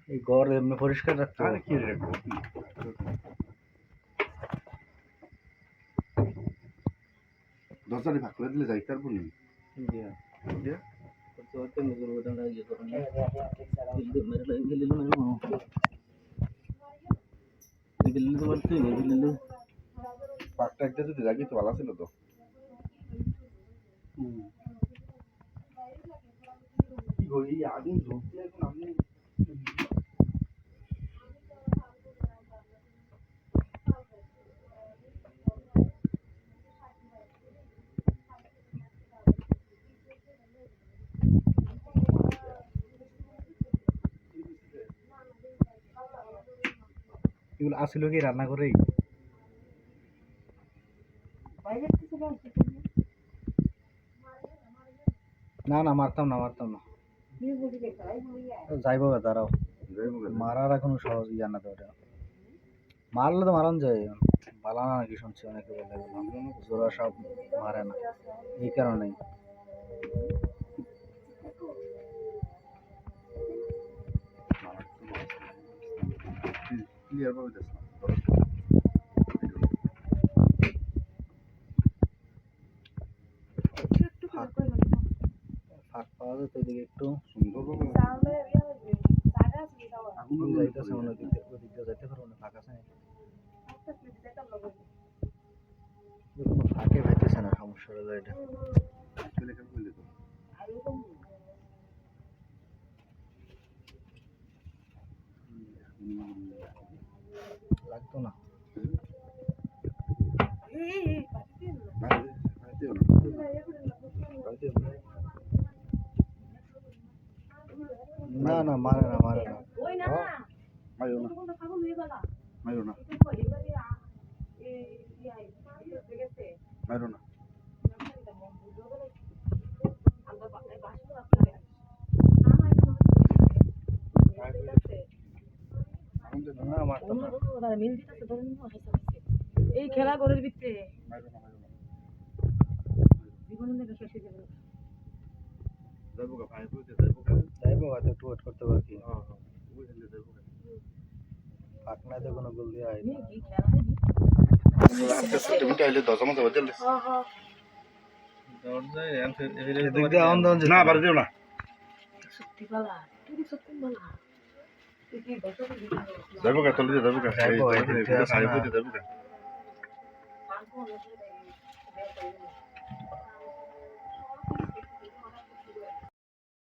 এই ঘর এমনি পরিষ্কার রাখতে আর কি রাখবো দরজাটি ভাগ করে দিলে যাইতে পারবো না পাকটা একটা যদি জাগি তো ভালো ছিল তো কি গো এই আগুন জ্বলছে এখন আমি এগুলো আসলে কি রান্না করেই না না মারতাম না যাইব দাঁড়াও মারার এখন সহজ জানা তো ওটা মারলে তো মারান যায় বালা না নাকি শুনছি অনেকে বলে জোড়া সব মারে না এই কারণেই ক্লিয়ার ভাবে দেখলাম ফাঁক পাওয়া যায় তো এদিকে একটু সুন্দরভাবে আগুন যাইতেছে মনে ওদিক দিয়ে যাইতে পারবো না ফাঁক আছে কোনো ফাঁকে ভাইতেছে না সমস্যা হলো এটা লাগতো না না না মারে না মারো না না মারতাম না এই খেলা ঘরের ভিতরে যাইবো হয়তো একটু ওয়েট করতে পারছি ফাঁক নাই তো কোনো গোল দিয়ে হয় না বাড়ি দিও না যাইব কা তলে যাইব কা যাইবো, যাইব কা